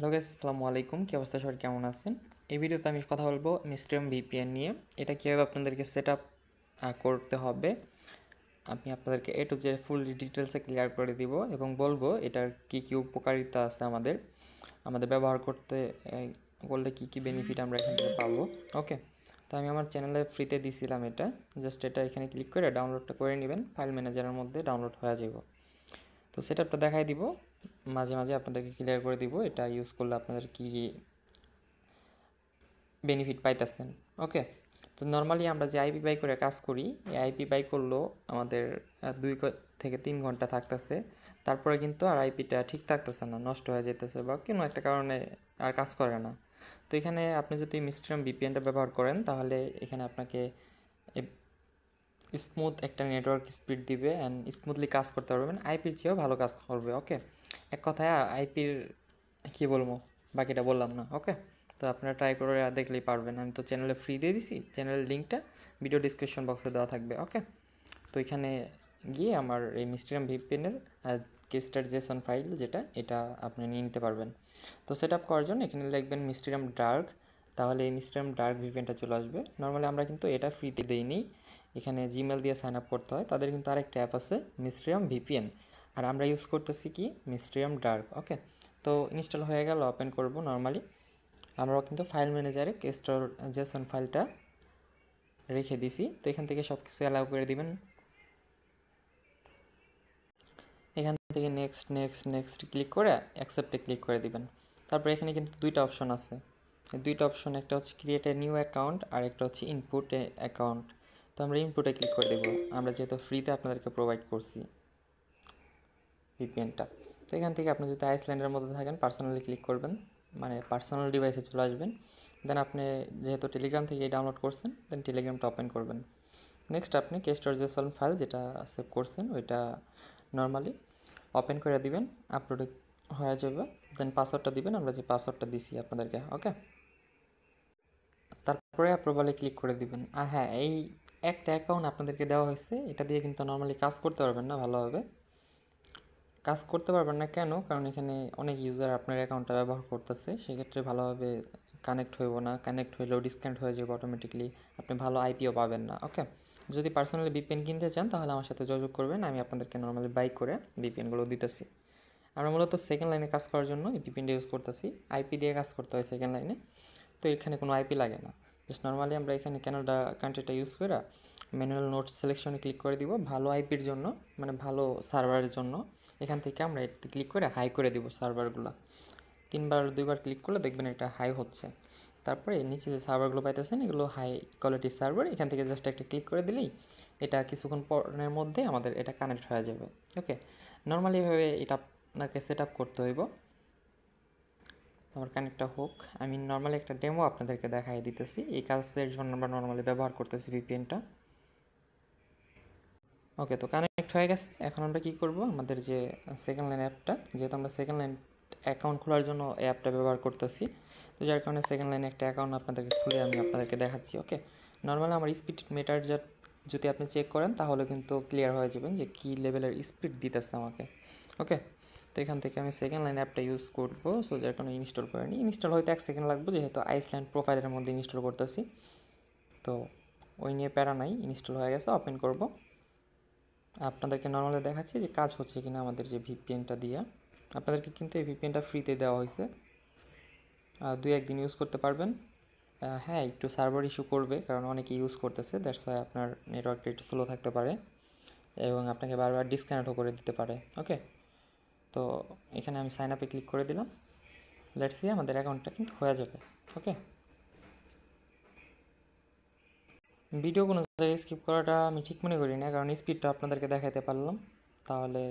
Hello guys, আসসালামু আলাইকুম। কি অবস্থা, সবাই কেমন আছেন? এই ভিডিওতে আমি কথা বলবো মিস্ট্রিয়াম ভিপিএন নিয়ে। এটা কীভাবে আপনাদেরকে সেট আপ করতে হবে, আমি আপনাদেরকে এ টু জেড ফুল ডিটেলসে ক্লিয়ার করে দিব এবং বলবো এটার কি কি উপকারিতা আছে, আমাদের ব্যবহার করলে কি কি বেনিফিট আমরা এখান থেকে পাবো। ওকে, তো আমি আমার চ্যানেলে ফ্রিতে দিছিলাম এটা। জাস্ট এটা এখানে ক্লিক করে ডাউনলোডটা করে নেবেন, ফাইল ম্যানেজারের মধ্যে ডাউনলোড হয়ে যাব। তো সেটআপটা দেখাই দিব, মাঝে মাঝে আপনাদেরকে ক্লিয়ার করে দিব এটা ইউজ করলে আপনাদের কী কী বেনিফিট পাইতেছেন। ওকে, তো নর্মালি আমরা যে আইপি বাই করে কাজ করি, এই আইপি বাই করলেও আমাদের 2 থেকে 3 ঘন্টা থাকতেছে, তারপরে কিন্তু আর আইপিটা ঠিক থাকতেছে না, নষ্ট হয়ে যেতেছে বা কোনো একটা কারণে আর কাজ করে না। তো এখানে আপনি যদি মিস্ট্রিয়াম ভিপিএনটা ব্যবহার করেন তাহলে এখানে আপনাকে স্মুথ একটা নেটওয়ার্ক স্পিড দিবে অ্যান্ড স্মুথলি কাজ করতে পারবেন, আইপির চেয়েও ভালো কাজ করবে। ওকে, এক কথায় আইপির কী বলবো, বাকিটা বললাম না। ওকে, তো আপনারা ট্রাই করে দেখলেই পারবেন। আমি তো চ্যানেলে ফ্রি দিয়ে দিছি, চ্যানেলের লিঙ্কটা ভিডিও ডিসক্রিপশন বক্সে দেওয়া থাকবে। ওকে, তো এখানে গিয়ে আমার এই মিস্ট্রিয়াম ভিপিএনের কেস্টার জেসন ফাইল যেটা, এটা আপনি নিয়ে নিতে পারবেন। তো সেট আপ করার জন্য এখানে লিখবেন মিস্ট্রিয়াম ডার্ক, তাহলে এই মিস্ট্রিয়াম ডার্ক ভিপিএনটা চলে আসবে। নর্মালি আমরা কিন্তু এটা ফ্রিতে দিইনি, এখানে জিমেল দিয়ে সাইন আপ করতে হয়। তাদের কিন্তু আরেকটা অ্যাপ আছে মিস্ট্রিয়াম ভিপিএন, আর আমরা ইউজ করতেছি কি মিস্ট্রিয়াম ডার্ক। ওকে, তো ইনস্টল হয়ে গেল, ওপেন করব। নর্মালি আমরাও কিন্তু ফাইল ম্যানেজারে কেস্টার জেসন ফাইলটা রেখে দিছি। তো এখান থেকে সব কিছু অ্যালাউ করে দিবেন, এখান থেকে নেক্সট নেক্সট নেক্সট ক্লিক করে অ্যাকসেপ্টে ক্লিক করে দিবেন। তারপর এখানে কিন্তু দুইটা অপশন আছে, এই দুইটা অপশন, একটা হচ্ছে ক্রিয়েট এ নিউ অ্যাকাউন্ট আর একটা হচ্ছে ইনপুট এ অ্যাকাউন্ট। তো আমরা ইনপুটে ক্লিক করে দেবো, আমরা যেহেতু ফ্রিতে আপনাদেরকে প্রোভাইড করছি ভিপিএনটা। তো এখান থেকে আপনি যদি আইসল্যান্ডের মধ্যে থাকেন পার্সোনালি ক্লিক করবেন, মানে পার্সোনাল ডিভাইসে চলে আসবেন। দেন আপনি যেহেতু টেলিগ্রাম থেকে ডাউনলোড করছেন, দেন টেলিগ্রামটা ওপেন করবেন। নেক্সট আপনি কেস্টার জেসন ফাইল যেটা সেভ করছেন ওইটা নর্মালি ওপেন করে দিবেন, আপলোড হয়ে যাবে। দেন পাসওয়ার্ডটা দিবেন, আমরা যে পাসওয়ার্ডটা দিছি আপনাদেরকে। ওকে, তারপরে অ্যাপ্রুভালে ক্লিক করে দিবেন। আর হ্যাঁ, এই একটা অ্যাকাউন্ট আপনাদেরকে দেওয়া হয়েছে, এটা দিয়ে কিন্তু নর্মালি কাজ করতে পারবেন না, ভালোভাবে কাজ করতে পারবেন না। কেন? কারণ এখানে অনেক ইউজার আপনার অ্যাকাউন্টটা ব্যবহার করতেছে, সেক্ষেত্রে ভালোভাবে কানেক্ট হইব না, কানেক্ট হইলেও ডিসকানেক্ট হয়ে যাবে অটোমেটিকলি, আপনি ভালো আইপিও পাবেন না। ওকে, যদি পার্সোনালি ভিপিএন কিনতে চান তাহলে আমার সাথে যোগাযোগ করবেন, আমি আপনাদেরকে নর্মালি বাই করে ভিপিএনগুলো দিতেছি। আমরা মূলত সেকেন্ড লাইনে কাজ করার জন্য এই ভিপিএনটা ইউজ করতেছি, আইপি দিয়ে কাজ করতে হয় সেকেন্ড লাইনে, তো এখানে কোনো আইপি লাগে না। জাস্ট নর্মালি আমরা এখানে ক্যানাডা কান্ট্রিটা ইউজ করে ম্যানুয়াল নোট সিলেকশনে ক্লিক করে দিব, ভালো আইপির জন্য, মানে ভালো সার্ভারের জন্য। এখান থেকে আমরা এতে ক্লিক করে হাই করে দিব সার্ভারগুলো, 3-2বার ক্লিক করলে দেখবেন এটা হাই হচ্ছে। তারপরে নিচে যে সার্ভারগুলো পাইতেছেন এগুলো হাই কোয়ালিটির সার্ভার, এখান থেকে জাস্ট একটা ক্লিক করে দিলেই এটা কিছুক্ষণ পরের মধ্যে আমাদের এটা কানেক্ট হয়ে যাবে। ওকে, নর্মালি এভাবে এটা আপনাকে সেট আপ করতে হইব। আমার কানেক্টটা হোক, আমি নর্মালি একটা ডেমো আপনাদেরকে দেখাই দিতেছি, এই কাজের জন্য আমরা নর্মালি ব্যবহার করতেছি ভিপিএনটা। ওকে, তো কানেক্ট হয়ে গেছে। এখন আমরা কী করব, আমাদের যে সেকেন্ড লাইন অ্যাপটা, যেহেতু আমরা সেকেন্ড লাইন অ্যাকাউন্ট খোলার জন্য এই অ্যাপটা ব্যবহার করতেছি, তো যার কারণে সেকেন্ড লাইনে একটা অ্যাকাউন্ট আপনাদেরকে খুলে আমি আপনাদেরকে দেখাচ্ছি। ওকে, নর্মালি আমার স্পিড মিটার যদি আপনি চেক করেন তাহলে কিন্তু ক্লিয়ার হয়ে যাবেন যে কী লেভেলের স্পিড দিতেছে আমাকে। ওকে, তো এখান থেকে আমি সেকেন্ড লাইন অ্যাপটা ইউজ করবো, সো যার কারণে ইনস্টল করে নিই। ইনস্টল হয়তো 1 সেকেন্ড লাগবে, যেহেতু আইসল্যান্ড প্রোফাইলের মধ্যে ইনস্টল করতেছি, তো ওই নিয়ে প্যারা নাই, ইনস্টল হয়ে গেছে। ওপেন করব, আপনাদেরকে নর্মালি দেখাচ্ছি যে কাজ হচ্ছে কিনা আমাদের যে ভিপিএনটা দিয়ে। আপনাদেরকে কিন্তু এই ভিপিএনটা ফ্রিতে দেওয়া হয়েছে, 2-1 দিন ইউজ করতে পারবেন। হ্যাঁ, একটু সার্ভার ইস্যু করবে কারণ অনেকে ইউজ করতেছে, দ্যাটস ওয়াই আপনার নেটওয়ার্কটা একটু স্লো থাকতে পারে এবং আপনাকে বারবার ডিসকানেক্টও করে দিতে পারে। ওকে, তো এখানে আমি সাইন আপে ক্লিক করে দিলাম, লেটস সি আমাদের অ্যাকাউন্টটা কিন্তু হয়ে যাবে। ওকে, ভিডিও কোনো জায়গায় স্কিপ করাটা আমি ঠিক মনে করি না, কারণ স্পিডটা আপনাদেরকে দেখাতে পারলাম তাহলে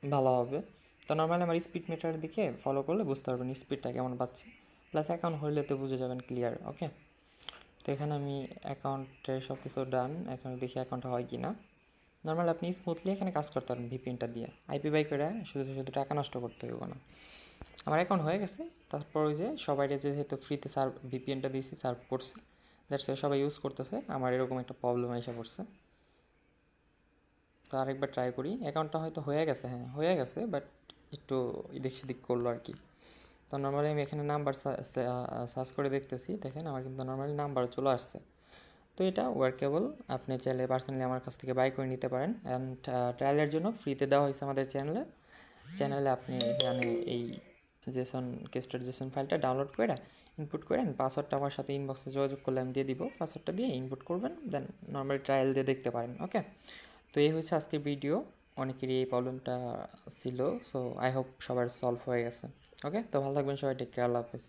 ভালো হবে। তো নর্মালি আমার স্পিড মিটারের দিকে ফলো করলে বুঝতে পারবেন স্পিডটা কেমন পাচ্ছি, প্লাস অ্যাকাউন্ট হইলে তো বুঝে যাবেন ক্লিয়ার। ওকে, তো এখানে আমি অ্যাকাউন্টের সব কিছু ডান, এখন দেখি অ্যাকাউন্টটা হয় কি না। নর্মালি আপনি স্মুথলি এখানে কাজ করতে পারবেন ভিপিএনটা দিয়ে, আইপি বাই করে শুধু শুধু টাকা নষ্ট করতে হইব না। আমার অ্যাকাউন্ট হয়ে গেছে, তারপর ওই যে সবাই যেহেতু ফ্রিতে ভিপিএনটা দিয়েছি সার্ভ করছি, দ্যাটস সবাই ইউজ করতেছে, আমার এরকম একটা প্রবলেম এসে পড়ছে। তো আরেকবার ট্রাই করি, অ্যাকাউন্টটা হয়তো হয়ে গেছে, হ্যাঁ হয়ে গেছে, বাট একটু এদিক সেদিক করলো আর কি। তো নর্মালি আমি এখানে নাম্বার সার্চ করে দেখতেছি, দেখেন আমার কিন্তু নর্মালি নাম্বারও চলে আসছে। তো এটা ওয়ার্কেবল, আপনি চাইলে পার্সোনালি আমার কাছ থেকে বাই করে নিতে পারেন। অ্যান্ড ট্রায়ালের জন্য ফ্রিতে দেওয়া হয়েছে আমাদের চ্যানেলে আপনি এখানে এই জেসন কেস্টের জেসন ফাইলটা ডাউনলোড করে ইনপুট করেন, পাসওয়ার্ডটা আমার সাথে ইনবক্সে যোগাযোগ করলে আমি দিয়ে দিব, পাসওয়ার্ডটা দিয়ে ইনপুট করবেন, দেন নর্মালি ট্রায়াল দিয়ে দেখতে পারেন। ওকে, তো এই হচ্ছে আজকের ভিডিও। অনেকেরই এই প্রবলেমটা ছিল, সো আই হোপ সবার সলভ হয়ে গেছে। ওকে, তো ভালো থাকবেন সবাই, টেক কেয়ার, আল্লাহ হাফিজ।